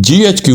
GHQ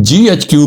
GHQ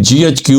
GHQ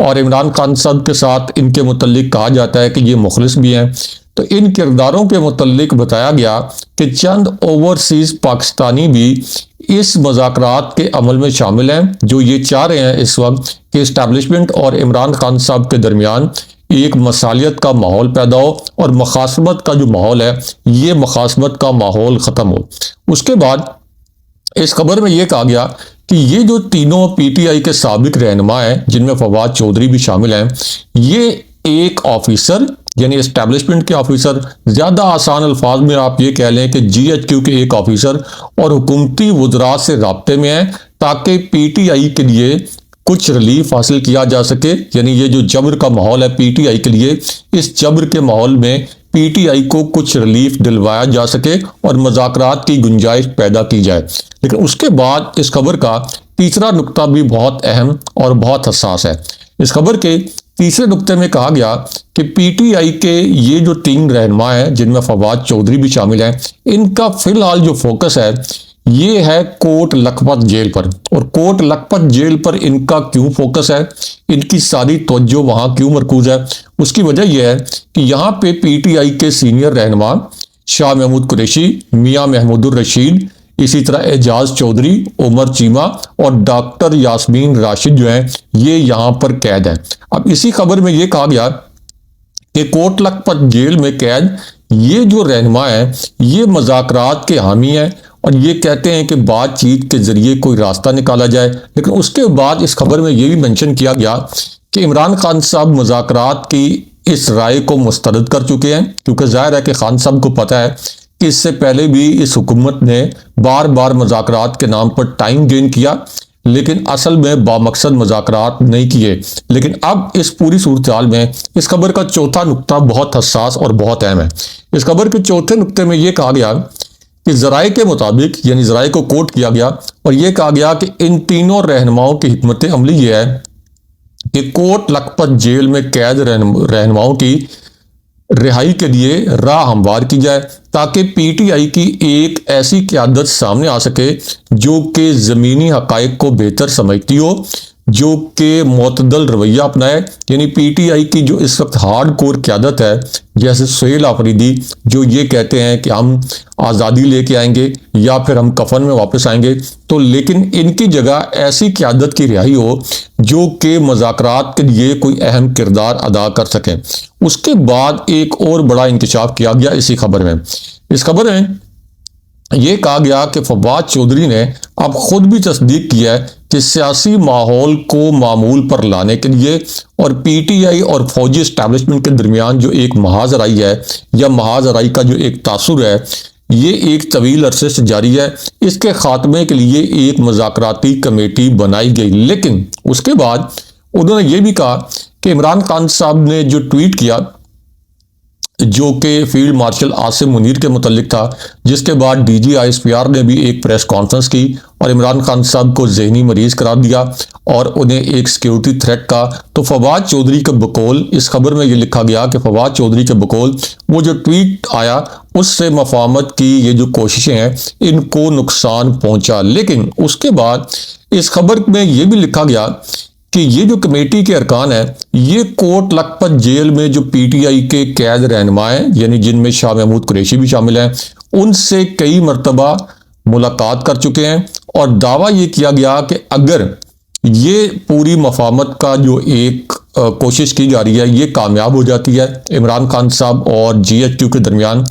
اور عمران خان صاحب کے ساتھ ان کے متعلق کہا جاتا ہے کہ یہ مخلص بھی ہیں، تو ان کرداروں کے متعلق بتایا گیا کہ چند اوورسیز پاکستانی بھی اس مذاکرات کے عمل میں شامل ہیں، جو یہ چاہ رہے ہیں اس وقت کہ اسٹیبلشمنٹ اور عمران خان صاحب کے درمیان ایک مصالحت کا ماحول پیدا ہو اور مخاصمت کا جو ماحول ہے یہ مخاصمت کا ماحول ختم ہو۔ اس کے بعد اس خبر میں یہ کہا گیا کہ یہ جو تینوں پی ٹی آئی کے سابق رہنما ہیں، جن میں فواد چودھری بھی شامل ہیں، یہ ایک آفیسر یعنی اسٹیبلشمنٹ کے آفیسر، زیادہ آسان الفاظ میں آپ یہ کہہ لیں کہ جی ایچ کیو کے ایک آفیسر اور حکومتی وزراء سے رابطے میں ہیں تاکہ پی ٹی آئی کے لیے کچھ ریلیف حاصل کیا جا سکے۔ یعنی یہ جو جبر کا ماحول ہے پی ٹی آئی کے لیے، اس جبر کے ماحول میں پی ٹی آئی کو کچھ ریلیف دلوایا جا سکے اور مذاکرات کی گنجائش پیدا کی جائے۔ لیکن اس کے بعد اس خبر کا تیسرا نقطہ بھی بہت اہم اور بہت حساس ہے۔ اس خبر کے تیسرے نقطے میں کہا گیا کہ پی ٹی آئی کے یہ جو تین رہنما ہیں، جن میں فواد چودھری بھی شامل ہیں، ان کا فی الحال جو فوکس ہے یہ ہے کوٹ لکھپت جیل پر۔ اور کوٹ لکھپت جیل پر ان کا کیوں فوکس ہے، ان کی ساری توجہ وہاں کیوں مرکوز ہے؟ اس کی وجہ یہ ہے کہ یہاں پہ پی ٹی آئی کے سینئر رہنما شاہ محمود قریشی، میاں محمود الرشید، اسی طرح اعجاز چودھری، عمر چیمہ اور ڈاکٹر یاسمین راشد جو ہیں یہ یہاں پر قید ہیں۔ اب اسی خبر میں یہ کہا گیا کہ کوٹ لکھپت جیل میں قید یہ جو رہنما ہیں یہ مذاکرات کے حامی ہیں اور یہ کہتے ہیں کہ بات چیت کے ذریعے کوئی راستہ نکالا جائے۔ لیکن اس کے بعد اس خبر میں یہ بھی منشن کیا گیا کہ عمران خان صاحب مذاکرات کی اس رائے کو مسترد کر چکے ہیں، کیونکہ ظاہر ہے کہ خان صاحب کو پتہ ہے کہ اس سے پہلے بھی اس حکومت نے بار بار مذاکرات کے نام پر ٹائم گین کیا، لیکن اصل میں بامقصد مذاکرات نہیں کیے۔ لیکن اب اس پوری صورتحال میں اس خبر کا چوتھا نقطہ بہت حساس اور بہت اہم ہے۔ اس خبر کے چوتھے نقطے میں یہ کہا گیا کہ ذرائع کے مطابق، یعنی ذرائع کو کوٹ کیا گیا اور یہ کہا گیا کہ ان تینوں رہنماؤں کی حکمت عملی یہ ہے کہ کوٹ لکھپت جیل میں قید رہنماؤں کی رہائی کے لیے راہ ہموار کی جائے تاکہ پی ٹی آئی کی ایک ایسی قیادت سامنے آ سکے جو کہ زمینی حقائق کو بہتر سمجھتی ہو، جو کہ معتدل رویہ اپنائے۔ یعنی پی ٹی آئی کی جو اس وقت ہارڈ کور قیادت ہے، جیسے سہیل آفریدی، جو یہ کہتے ہیں کہ ہم آزادی لے کے آئیں گے یا پھر ہم کفن میں واپس آئیں گے، تو لیکن ان کی جگہ ایسی قیادت کی رہائی ہو جو کہ مذاکرات کے لیے کوئی اہم کردار ادا کر سکیں۔ اس کے بعد ایک اور بڑا انکشاف کیا گیا اسی خبر میں۔ اس خبر میں یہ کہا گیا کہ فواد چودھری نے اب خود بھی تصدیق کیا ہے کہ سیاسی ماحول کو معمول پر لانے کے لیے اور پی ٹی آئی اور فوجی اسٹیبلشمنٹ کے درمیان جو ایک محاذ آرائی ہے یا محاذ آرائی کا جو ایک تاثر ہے یہ ایک طویل عرصے سے جاری ہے۔ اس کے خاتمے کے لیے ایک مذاکراتی کمیٹی بنائی گئی، لیکن اس کے بعد انہوں نے یہ بھی کہا کہ عمران خان صاحب نے جو ٹویٹ کیا جو کہ فیلڈ مارشل عاصم منیر کے متعلق تھا، جس کے بعد D G I S P R نے بھی ایک پریس کانفرنس کی اور عمران خان صاحب کو ذہنی مریض قرار دیا اور انہیں ایک سیکیورٹی تھریٹ کا، تو فواد چودھری کے بقول اس خبر میں یہ لکھا گیا کہ فواد چودھری کے بقول وہ جو ٹویٹ آیا اس سے مفاہمت کی یہ جو کوششیں ہیں ان کو نقصان پہنچا۔ لیکن اس کے بعد اس خبر میں یہ بھی لکھا گیا کہ یہ جو کمیٹی کے ارکان ہیں یہ کوٹ لکھپت جیل میں جو پی ٹی آئی کے قید رہنما ہیں، یعنی جن میں شاہ محمود قریشی بھی شامل ہیں، ان سے کئی مرتبہ ملاقات کر چکے ہیں اور دعویٰ یہ کیا گیا کہ اگر یہ پوری مفاہمت کا جو ایک کوشش کی جا رہی ہے یہ کامیاب ہو جاتی ہے عمران خان صاحب اور جی ایچ کیو کے درمیان،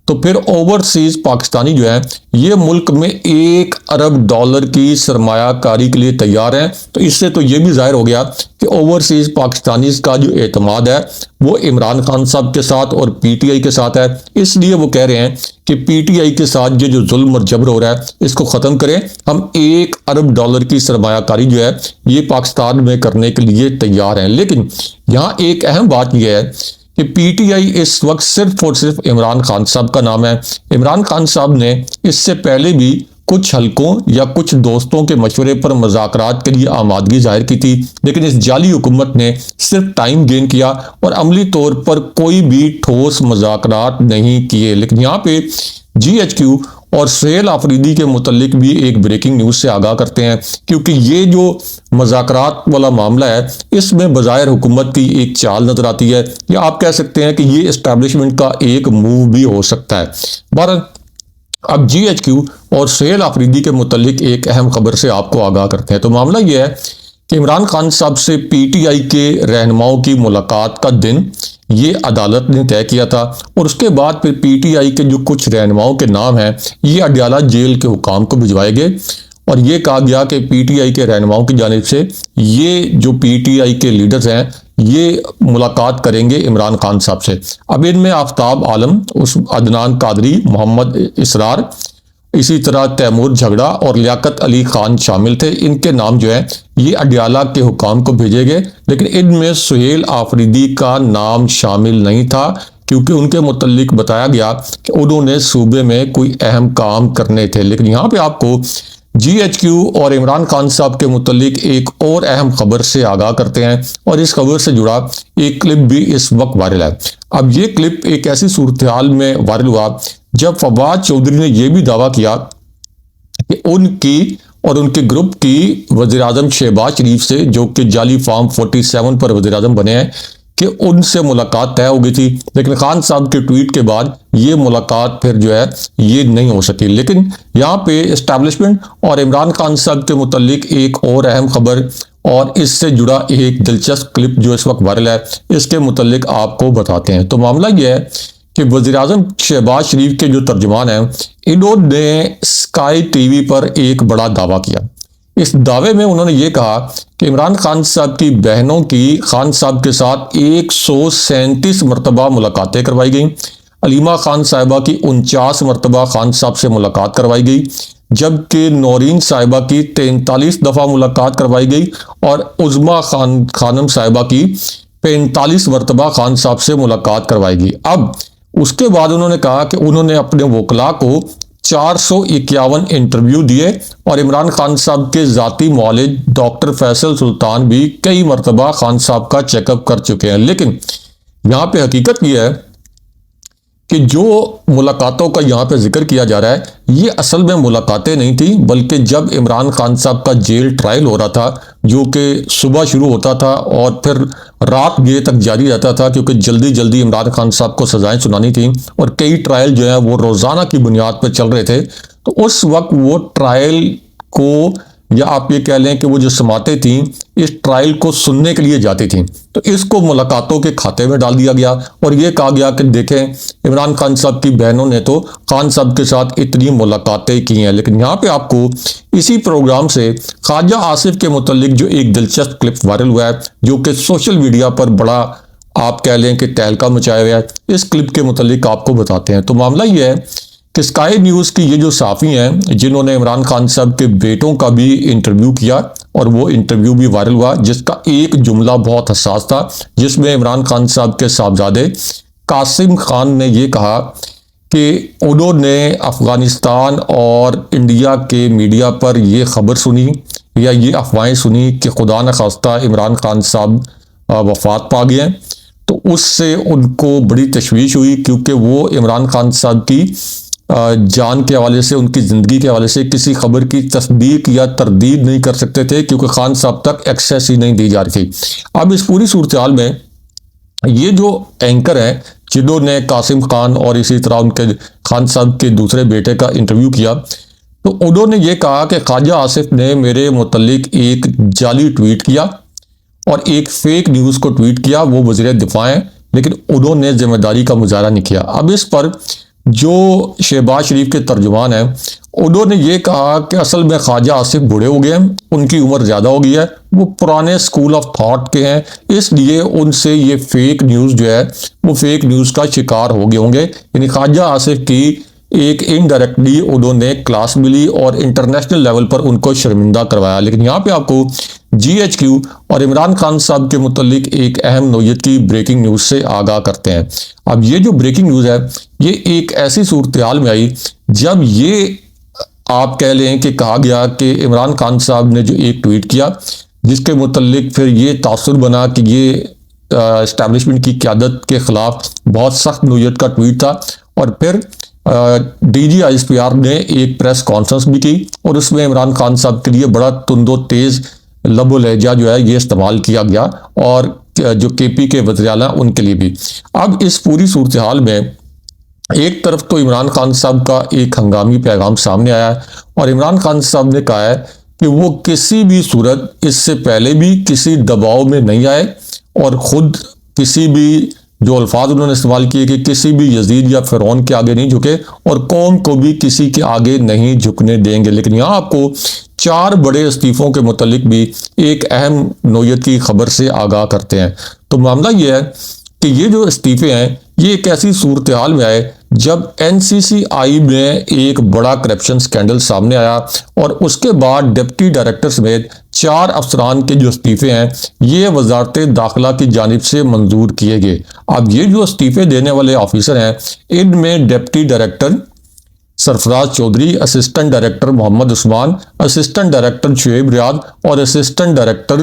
تو پھر اوورسیز پاکستانی جو ہیں یہ ملک میں $1 ارب کی سرمایہ کاری کے لیے تیار ہیں۔ تو اس سے تو یہ بھی ظاہر ہو گیا کہ اوورسیز پاکستانیز کا جو اعتماد ہے وہ عمران خان صاحب کے ساتھ اور پی ٹی آئی کے ساتھ ہے۔ اس لیے وہ کہہ رہے ہیں کہ پی ٹی آئی کے ساتھ یہ جو ظلم اور جبر ہو رہا ہے اس کو ختم کریں، ہم $1 ارب کی سرمایہ کاری جو ہے یہ پاکستان میں کرنے کے لیے تیار ہیں۔ لیکن یہاں ایک اہم بات یہ ہے کہ پی ٹی آئی اس وقت صرف اور صرف عمران خان صاحب کا نام ہے۔ عمران خان صاحب نے اس سے پہلے بھی کچھ حلقوں یا کچھ دوستوں کے مشورے پر مذاکرات کے لیے آمادگی ظاہر کی تھی، لیکن اس جعلی حکومت نے صرف ٹائم گین کیا اور عملی طور پر کوئی بھی ٹھوس مذاکرات نہیں کیے۔ لیکن یہاں پہ جی ایچ کیو اور سہیل آفریدی کے متعلق بھی ایک بریکنگ نیوز سے آگاہ کرتے ہیں، کیونکہ یہ جو مذاکرات والا معاملہ ہے اس میں بظاہر حکومت کی ایک چال نظر آتی ہے، یا آپ کہہ سکتے ہیں کہ یہ اسٹیبلشمنٹ کا ایک موو بھی ہو سکتا ہے۔ بہرحال اب جی ایچ کیو اور سہیل آفریدی کے متعلق ایک اہم خبر سے آپ کو آگاہ کرتے ہیں۔ تو معاملہ یہ ہے کہ عمران خان صاحب سے پی ٹی آئی کے رہنماؤں کی ملاقات کا دن یہ عدالت نے طے کیا تھا، اور اس کے بعد پھر پی ٹی آئی کے جو کچھ رہنماؤں کے نام ہیں یہ اڈیالہ جیل کے حکام کو بھجوائے گئے، اور یہ کہا گیا کہ پی ٹی آئی کے رہنماؤں کی جانب سے یہ جو پی ٹی آئی کے لیڈرز ہیں یہ ملاقات کریں گے عمران خان صاحب سے۔ اب ان میں آفتاب عالم، عدنان قادری، محمد اسرار، اسی طرح تیمور جھگڑا اور لیاقت علی خان شامل تھے۔ ان کے نام جو ہے یہ اڈیالہ کے حکام کو بھیجے گئے، لیکن ان میں سہیل آفریدی کا نام شامل نہیں تھا، کیونکہ ان کے متعلق بتایا گیا کہ انہوں نے صوبے میں کوئی اہم کام کرنے تھے۔ لیکن یہاں پہ آپ کو جی ایچ کیو اور عمران خان صاحب کے متعلق ایک اور اہم خبر سے آگاہ کرتے ہیں، اور اس خبر سے جڑا ایک کلپ بھی اس وقت وائرل ہے۔ اب یہ کلپ ایک ایسی صورتحال میں وائرل ہوا جب فواد چودھری نے یہ بھی دعویٰ کیا کہ ان کی اور ان کے گروپ کی وزیراعظم شہباز شریف سے، جو کہ جعلی فارم 47 پر وزیراعظم بنے ہیں، کہ ان سے ملاقات طے ہو گئی تھی، لیکن خان صاحب کے ٹویٹ کے بعد یہ ملاقات پھر جو ہے یہ نہیں ہو سکی۔ لیکن یہاں پہ اسٹیبلشمنٹ اور عمران خان صاحب کے متعلق ایک اور اہم خبر اور اس سے جڑا ایک دلچسپ کلپ جو اس وقت وائرل ہے، اس کے متعلق آپ کو بتاتے ہیں۔ تو معاملہ یہ ہے کہ وزیراعظم شہباز شریف کے جو ترجمان ہیں انہوں نے اسکائی ٹی وی پر ایک بڑا دعویٰ کیا۔ اس دعوے میں انہوں نے یہ کہا کہ عمران خان صاحب کی بہنوں کی خان صاحب کے ساتھ 137 مرتبہ ملاقاتیں کروائی گئیں، علیمہ خان صاحبہ کی 49 مرتبہ خان صاحب سے ملاقات کروائی گئی، جبکہ نورین صاحبہ کی 43 دفعہ ملاقات کروائی گئی، اور عظمیٰ خانم صاحبہ کی 45 مرتبہ خان صاحب سے ملاقات کروائی گئی۔ اب اس کے بعد انہوں نے کہا کہ انہوں نے اپنے وکلاء کو 451 انٹرویو دیے، اور عمران خان صاحب کے ذاتی معالج ڈاکٹر فیصل سلطان بھی کئی مرتبہ خان صاحب کا چیک اپ کر چکے ہیں۔ لیکن یہاں پہ حقیقت یہ ہے کہ جو ملاقاتوں کا یہاں پہ ذکر کیا جا رہا ہے یہ اصل میں ملاقاتیں نہیں تھیں، بلکہ جب عمران خان صاحب کا جیل ٹرائل ہو رہا تھا، جو کہ صبح شروع ہوتا تھا اور پھر رات گئے تک جاری رہتا تھا، کیونکہ جلدی جلدی عمران خان صاحب کو سزائیں سنانی تھیں، اور کئی ٹرائل جو ہیں وہ روزانہ کی بنیاد پہ چل رہے تھے، تو اس وقت وہ ٹرائل کو، یا آپ یہ کہہ لیں کہ وہ جو سماعتیں تھیں اس ٹرائل کو سننے کے لیے جاتی تھیں، تو اس کو ملاقاتوں کے کھاتے میں ڈال دیا گیا، اور یہ کہا گیا کہ دیکھیں عمران خان صاحب کی بہنوں نے تو خان صاحب کے ساتھ اتنی ملاقاتیں کی ہیں۔ لیکن یہاں پہ آپ کو اسی پروگرام سے خواجہ آصف کے متعلق جو ایک دلچسپ کلپ وائرل ہوا ہے، جو کہ سوشل میڈیا پر بڑا آپ کہہ لیں کہ تہلکہ مچایا ہوا ہے، اس کلپ کے متعلق آپ کو بتاتے ہیں۔ تو معاملہ یہ ہے کہ اسکائی نیوز کی یہ جو صحافی ہیں جنہوں نے عمران خان صاحب کے بیٹوں کا بھی انٹرویو کیا، اور وہ انٹرویو بھی وائرل ہوا، جس کا ایک جملہ بہت حساس تھا، جس میں عمران خان صاحب کے صاحبزادے قاسم خان نے یہ کہا کہ انہوں نے افغانستان اور انڈیا کے میڈیا پر یہ خبر سنی یا یہ افواہیں سنی کہ خدا نخواستہ عمران خان صاحب وفات پا گئے ہیں، تو اس سے ان کو بڑی تشویش ہوئی، کیونکہ وہ عمران خان صاحب کی جان کے حوالے سے، ان کی زندگی کے حوالے سے کسی خبر کی تصدیق یا تردید نہیں کر سکتے تھے، کیونکہ خان صاحب تک ایکسیس ہی نہیں دی جا رہی تھی۔ اب اس پوری صورتحال میں یہ جو اینکر ہیں جنہوں نے قاسم خان اور اسی طرح ان کے خان صاحب کے دوسرے بیٹے کا انٹرویو کیا، تو انہوں نے یہ کہا کہ خواجہ آصف نے میرے متعلق ایک جعلی ٹویٹ کیا اور ایک فیک نیوز کو ٹویٹ کیا، وہ وزیر دفاع ہیں، لیکن انہوں نے ذمہ داری کا مظاہرہ نہیں کیا۔ اب اس پر جو شہباز شریف کے ترجمان ہیں انہوں نے یہ کہا کہ اصل میں خواجہ آصف بوڑھے ہو گئے ہیں، ان کی عمر زیادہ ہو گئی ہے، وہ پرانے اسکول آف تھاٹ کے ہیں، اس لیے ان سے یہ فیک نیوز جو ہے وہ فیک نیوز کا شکار ہو گئے ہوں گے۔ یعنی خواجہ آصف کی ایک انڈائریکٹلی انہوں نے کلاس ملی اور انٹرنیشنل لیول پر ان کو شرمندہ کروایا۔ لیکن یہاں پہ آپ کو جی ایچ کیو اور عمران خان صاحب کے متعلق ایک اہم نوعیت کی بریکنگ نیوز سے آگاہ کرتے ہیں۔ اب یہ جو بریکنگ نیوز ہے یہ ایک ایسی صورتحال میں آئی جب یہ آپ کہہ لیں کہ کہا گیا کہ عمران خان صاحب نے جو ایک ٹویٹ کیا جس کے متعلق پھر یہ تاثر بنا کہ یہ اسٹیبلشمنٹ کی قیادت کے خلاف بہت سخت نوعیت کا ٹویٹ تھا، اور پھر D G I S P R نے ایک پریس کانفرنس بھی کی اور اس میں عمران خان صاحب کے لیے بڑا تند و تیز لب و لہجہ جو ہے یہ استعمال کیا گیا، اور جو کے پی کے وزیر اعلیٰ ان کے لیے بھی۔ اب اس پوری صورتحال میں ایک طرف تو عمران خان صاحب کا ایک ہنگامی پیغام سامنے آیا ہے، اور عمران خان صاحب نے کہا ہے کہ وہ کسی بھی صورت اس سے پہلے بھی کسی دباؤ میں نہیں آئے، اور خود کسی بھی جو الفاظ انہوں نے استعمال کیے کہ کسی بھی یزید یا فرعون کے آگے نہیں جھکے، اور قوم کو بھی کسی کے آگے نہیں جھکنے دیں گے۔ لیکن یہاں آپ کو 4 بڑے استعفوں کے متعلق بھی ایک اہم نوعیت کی خبر سے آگاہ کرتے ہیں۔ تو معاملہ یہ ہے کہ یہ جو استعفے ہیں یہ ایک ایسی صورتحال میں آئے جب این سی سی آئی میں ایک بڑا کرپشن سکینڈل سامنے آیا، اور اس کے بعد ڈپٹی ڈائریکٹر سمیت 4 افسران کے جو استعفے ہیں یہ وزارت داخلہ کی جانب سے منظور کیے گئے۔ اب یہ جو استعفے دینے والے آفیسر ہیں ان میں ڈپٹی ڈائریکٹر سرفراز Chaudhry, assistant director Muhammad Usman, assistant director Shoaib ریاض اور اسسٹنٹ ڈائریکٹر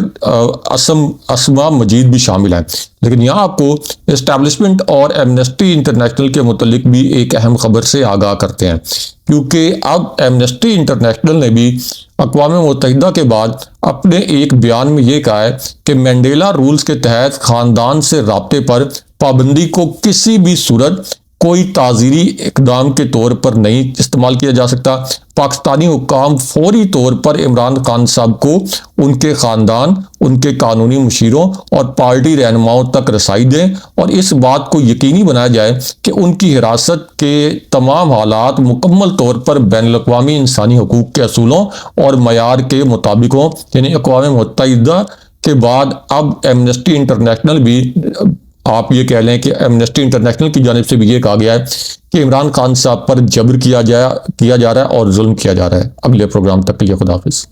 اسما مجید بھی شامل ہیں۔ لیکن یہاں آپ کو اسٹیبلشمنٹ اور ایمنسٹی انٹرنیشنل کے متعلق بھی ایک اہم خبر سے آگاہ کرتے ہیں، کیونکہ اب ایمنسٹی انٹرنیشنل نے بھی اقوام متحدہ کے بعد اپنے ایک بیان میں یہ کہا ہے کہ مینڈیلا رولز کے تحت خاندان سے رابطے پر پابندی کو کسی بھی صورت کوئی تعزیری اقدام کے طور پر نہیں استعمال کیا جا سکتا۔ پاکستانی حکام فوری طور پر عمران خان صاحب کو ان کے خاندان، ان کے قانونی مشیروں اور پارٹی رہنماؤں تک رسائی دیں، اور اس بات کو یقینی بنایا جائے کہ ان کی حراست کے تمام حالات مکمل طور پر بین الاقوامی انسانی حقوق کے اصولوں اور معیار کے مطابق ہوں۔ یعنی اقوام متحدہ کے بعد اب ایمنسٹی انٹرنیشنل بھی، آپ یہ کہہ لیں کہ ایمنسٹی انٹرنیشنل کی جانب سے بھی یہ کہا گیا ہے کہ عمران خان صاحب پر جبر کیا جا رہا ہے اور ظلم کیا جا رہا ہے۔ اگلے پروگرام تک کے لیے خدا حافظ۔